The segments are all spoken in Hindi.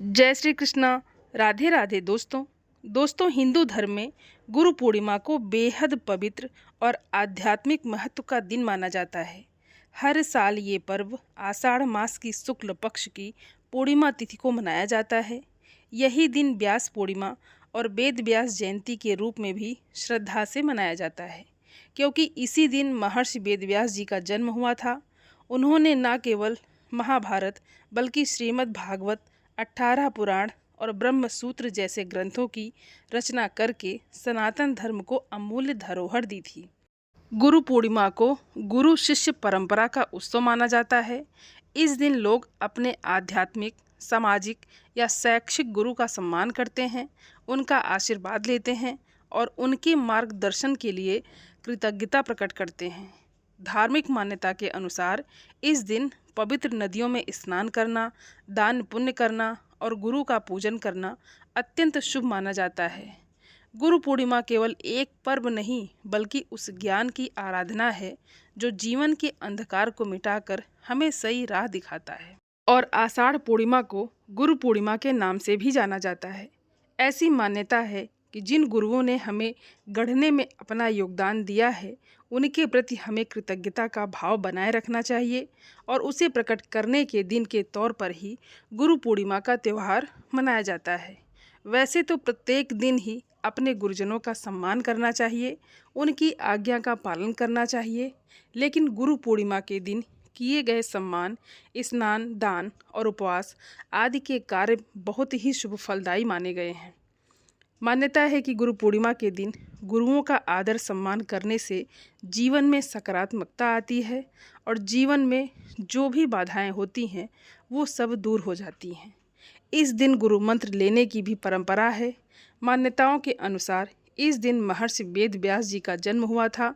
जय श्री कृष्णा। राधे राधे दोस्तों हिंदू धर्म में गुरु पूर्णिमा को बेहद पवित्र और आध्यात्मिक महत्व का दिन माना जाता है। हर साल ये पर्व आषाढ़ मास की शुक्ल पक्ष की पूर्णिमा तिथि को मनाया जाता है। यही दिन व्यास पूर्णिमा और वेद व्यास जयंती के रूप में भी श्रद्धा से मनाया जाता है, क्योंकि इसी दिन महर्षि वेद व्यास जी का जन्म हुआ था। उन्होंने न केवल महाभारत बल्कि श्रीमद् भागवत, 18 पुराण और ब्रह्म सूत्र जैसे ग्रंथों की रचना करके सनातन धर्म को अमूल्य धरोहर दी थी। गुरु पूर्णिमा को गुरु शिष्य परंपरा का उत्सव माना जाता है। इस दिन लोग अपने आध्यात्मिक, सामाजिक या शैक्षिक गुरु का सम्मान करते हैं, उनका आशीर्वाद लेते हैं और उनके मार्गदर्शन के लिए कृतज्ञता प्रकट करते हैं। धार्मिक मान्यता के अनुसार इस दिन पवित्र नदियों में स्नान करना, दान पुण्य करना और गुरु का पूजन करना अत्यंत शुभ माना जाता है। गुरु पूर्णिमा केवल एक पर्व नहीं बल्कि उस ज्ञान की आराधना है जो जीवन के अंधकार को मिटाकर हमें सही राह दिखाता है। और आषाढ़ पूर्णिमा को गुरु पूर्णिमा के नाम से भी जाना जाता है। ऐसी मान्यता है कि जिन गुरुओं ने हमें गढ़ने में अपना योगदान दिया है, उनके प्रति हमें कृतज्ञता का भाव बनाए रखना चाहिए और उसे प्रकट करने के दिन के तौर पर ही गुरु पूर्णिमा का त्यौहार मनाया जाता है। वैसे तो प्रत्येक दिन ही अपने गुरुजनों का सम्मान करना चाहिए, उनकी आज्ञा का पालन करना चाहिए, लेकिन गुरु पूर्णिमा के दिन किए गए सम्मान, स्नान, दान और उपवास आदि के कार्य बहुत ही शुभ फलदायी माने गए हैं। मान्यता है कि गुरु पूर्णिमा के दिन गुरुओं का आदर सम्मान करने से जीवन में सकारात्मकता आती है और जीवन में जो भी बाधाएं होती हैं वो सब दूर हो जाती हैं। इस दिन गुरु मंत्र लेने की भी परंपरा है। मान्यताओं के अनुसार इस दिन महर्षि वेद व्यास जी का जन्म हुआ था।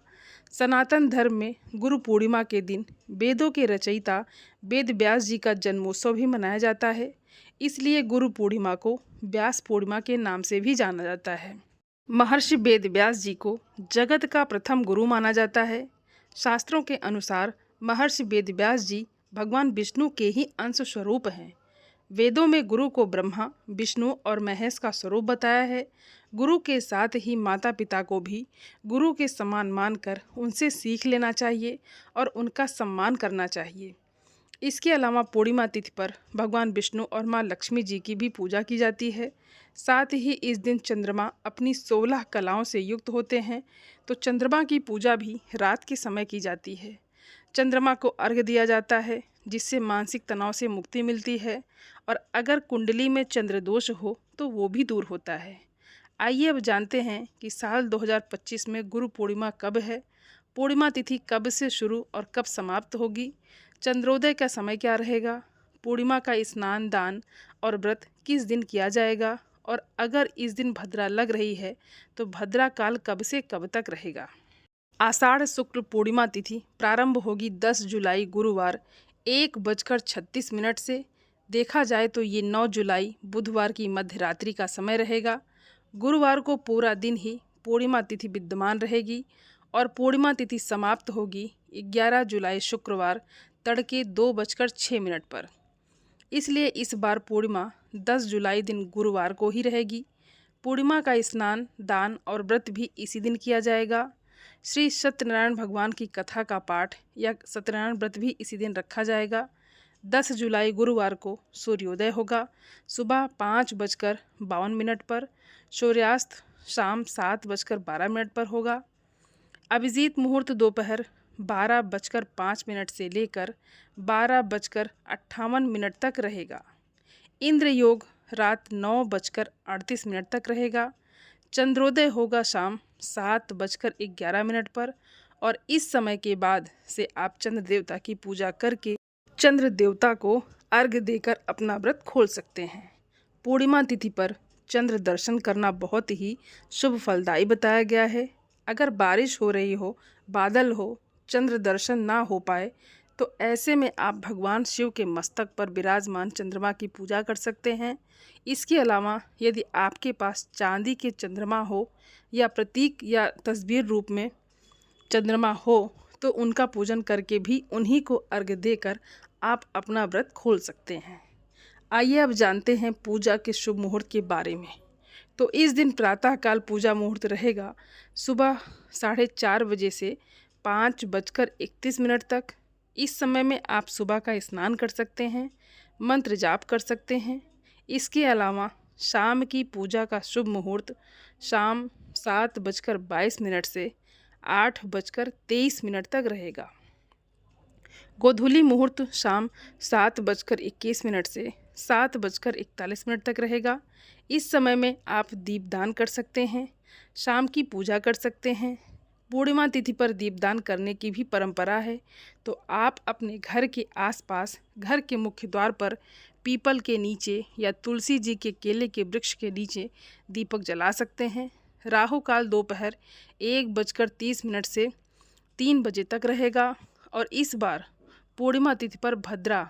सनातन धर्म में गुरु पूर्णिमा के दिन वेदों के रचयिता वेद व्यास जी का जन्मोत्सव भी मनाया जाता है। इसलिए गुरु पूर्णिमा को व्यास पूर्णिमा के नाम से भी जाना जाता है। महर्षि वेद व्यास जी को जगत का प्रथम गुरु माना जाता है। शास्त्रों के अनुसार महर्षि वेद व्यास जी भगवान विष्णु के ही अंश स्वरूप हैं। वेदों में गुरु को ब्रह्मा, विष्णु और महेश का स्वरूप बताया है। गुरु के साथ ही माता पिता को भी गुरु के समान मानकर उनसे सीख लेना चाहिए और उनका सम्मान करना चाहिए। इसके अलावा पूर्णिमा तिथि पर भगवान विष्णु और माँ लक्ष्मी जी की भी पूजा की जाती है। साथ ही इस दिन चंद्रमा अपनी 16 कलाओं से युक्त होते हैं, तो चंद्रमा की पूजा भी रात के समय की जाती है। चंद्रमा को अर्घ्य दिया जाता है, जिससे मानसिक तनाव से मुक्ति मिलती है और अगर कुंडली में चंद्र दोष हो तो वो भी दूर होता है। आइए अब जानते हैं कि साल 2025 में गुरु पूर्णिमा कब है, पूर्णिमा तिथि कब से शुरू और कब समाप्त होगी, चंद्रोदय का समय क्या रहेगा, पूर्णिमा का स्नान, दान और व्रत किस दिन किया जाएगा और अगर इस दिन भद्रा लग रही है तो भद्रा काल कब से कब तक रहेगा। आषाढ़ शुक्ल पूर्णिमा तिथि प्रारंभ होगी 10 जुलाई गुरुवार 1:36 से। देखा जाए तो ये 9 जुलाई बुधवार की मध्य रात्रि का समय रहेगा। गुरुवार को पूरा दिन ही पूर्णिमा तिथि विद्यमान रहेगी और पूर्णिमा तिथि समाप्त होगी 11 जुलाई शुक्रवार तड़के 2:06 पर। इसलिए इस बार पूर्णिमा 10 जुलाई दिन गुरुवार को ही रहेगी। पूर्णिमा का स्नान, दान और व्रत भी इसी दिन किया जाएगा। श्री सत्यनारायण भगवान की कथा का पाठ या सत्यनारायण व्रत भी इसी दिन रखा जाएगा। 10 जुलाई गुरुवार को सूर्योदय होगा सुबह 5:52 पर। सूर्यास्त शाम 7:12 पर होगा। अभिजीत मुहूर्त दोपहर 12:05 से लेकर 12:58 तक रहेगा। इंद्र योग रात 9:38 तक रहेगा। चंद्रोदय होगा शाम 7:11 पर और इस समय के बाद से आप चंद्र देवता की पूजा करके चंद्र देवता को अर्घ्य देकर अपना व्रत खोल सकते हैं। पूर्णिमा तिथि पर चंद्र दर्शन करना बहुत ही शुभ फलदायी बताया गया है। अगर बारिश हो रही हो, बादल हो, चंद्र दर्शन ना हो पाए तो ऐसे में आप भगवान शिव के मस्तक पर विराजमान चंद्रमा की पूजा कर सकते हैं। इसके अलावा यदि आपके पास चांदी के चंद्रमा हो या प्रतीक या तस्वीर रूप में चंद्रमा हो तो उनका पूजन करके भी उन्हीं को अर्घ्य देकर आप अपना व्रत खोल सकते हैं। आइए अब जानते हैं पूजा के शुभ मुहूर्त के बारे में। तो इस दिन प्रातःकाल पूजा मुहूर्त रहेगा सुबह 4:30 बजे से 5:31 तक। इस समय में आप सुबह का स्नान कर सकते हैं, मंत्र जाप कर सकते हैं। इसके अलावा शाम की पूजा का शुभ मुहूर्त शाम 7:22 से 8:23 तक रहेगा। गोधूली मुहूर्त शाम 7:21 से 7:41 तक रहेगा। इस समय में आप दीपदान कर सकते हैं, शाम की पूजा कर सकते हैं। पूर्णिमा तिथि पर दीपदान करने की भी परंपरा है, तो आप अपने घर के आसपास, घर के मुख्य द्वार पर पीपल के नीचे या तुलसी जी के केले के वृक्ष के नीचे दीपक जला सकते हैं। राहु काल दोपहर 1:30 से 3 बजे तक रहेगा और इस बार पूर्णिमा तिथि पर भद्रा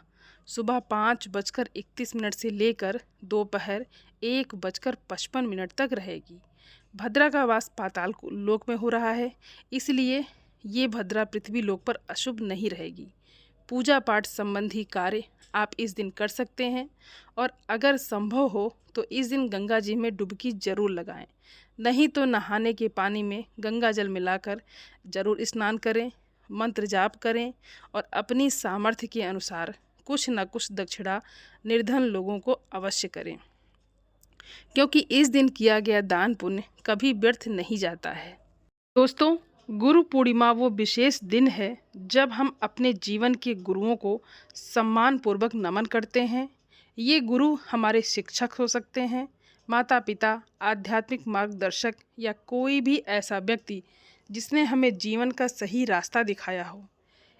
सुबह 5:31 से लेकर दोपहर 1:55 तक रहेगी। भद्रा का वास पाताल लोक में हो रहा है, इसलिए ये भद्रा पृथ्वी लोक पर अशुभ नहीं रहेगी। पूजा पाठ संबंधी कार्य आप इस दिन कर सकते हैं और अगर संभव हो तो इस दिन गंगा जी में डुबकी जरूर लगाएं, नहीं तो नहाने के पानी में गंगा जल मिलाकर जरूर स्नान करें, मंत्र जाप करें और अपनी सामर्थ्य के अनुसार कुछ न कुछ दक्षिणा निर्धन लोगों को अवश्य करें, क्योंकि इस दिन किया गया दान पुण्य कभी व्यर्थ नहीं जाता है। दोस्तों, गुरु पूर्णिमा वो विशेष दिन है जब हम अपने जीवन के गुरुओं को सम्मान पूर्वक नमन करते हैं। ये गुरु हमारे शिक्षक हो सकते हैं, माता पिता, आध्यात्मिक मार्गदर्शक या कोई भी ऐसा व्यक्ति जिसने हमें जीवन का सही रास्ता दिखाया हो।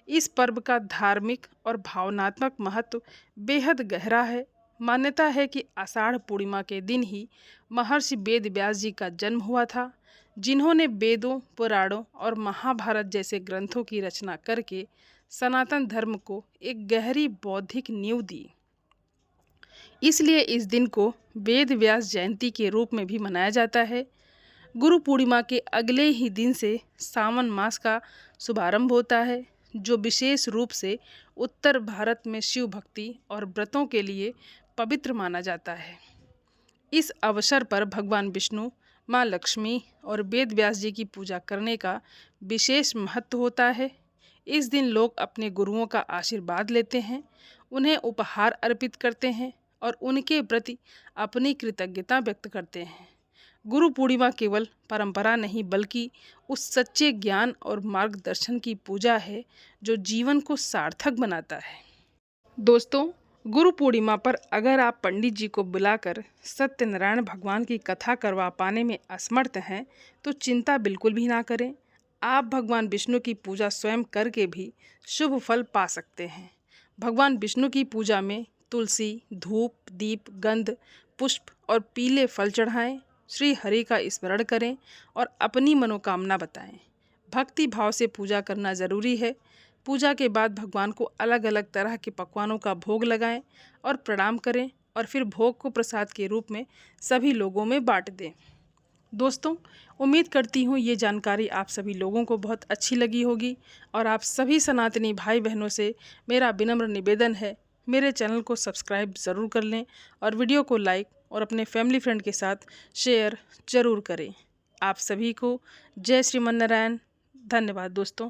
इस पर्व का धार्मिक और भावनात्मक महत्व बेहद गहरा है। मान्यता है कि आषाढ़ पूर्णिमा के दिन ही महर्षि वेद व्यास जी का जन्म हुआ था, जिन्होंने वेदों, पुराणों और महाभारत जैसे ग्रंथों की रचना करके सनातन धर्म को एक गहरी बौद्धिक नींव दी। इसलिए इस दिन को वेद व्यास जयंती के रूप में भी मनाया जाता है। गुरु पूर्णिमा के अगले ही दिन से सावन मास का शुभारंभ होता है, जो विशेष रूप से उत्तर भारत में शिव भक्ति और व्रतों के लिए पवित्र माना जाता है। इस अवसर पर भगवान विष्णु, माँ लक्ष्मी और वेद व्यास जी की पूजा करने का विशेष महत्व होता है। इस दिन लोग अपने गुरुओं का आशीर्वाद लेते हैं, उन्हें उपहार अर्पित करते हैं और उनके प्रति अपनी कृतज्ञता व्यक्त करते हैं। गुरु पूर्णिमा केवल परंपरा नहीं बल्कि उस सच्चे ज्ञान और मार्गदर्शन की पूजा है जो जीवन को सार्थक बनाता है। दोस्तों, गुरु पूर्णिमा पर अगर आप पंडित जी को बुलाकर सत्यनारायण भगवान की कथा करवा पाने में असमर्थ हैं तो चिंता बिल्कुल भी ना करें। आप भगवान विष्णु की पूजा स्वयं करके भी शुभ फल पा सकते हैं। भगवान विष्णु की पूजा में तुलसी, धूप, दीप, गंध, पुष्प और पीले फल चढ़ाएं, श्री हरि का स्मरण करें और अपनी मनोकामना बताएं। भक्ति भाव से पूजा करना ज़रूरी है। पूजा के बाद भगवान को अलग अलग तरह के पकवानों का भोग लगाएं और प्रणाम करें और फिर भोग को प्रसाद के रूप में सभी लोगों में बांट दें। दोस्तों, उम्मीद करती हूँ ये जानकारी आप सभी लोगों को बहुत अच्छी लगी होगी और आप सभी सनातनी भाई बहनों से मेरा विनम्र निवेदन है, मेरे चैनल को सब्सक्राइब ज़रूर कर लें और वीडियो को लाइक और अपने फैमिली फ्रेंड के साथ शेयर ज़रूर करें। आप सभी को जय श्रीमन नारायण। धन्यवाद दोस्तों।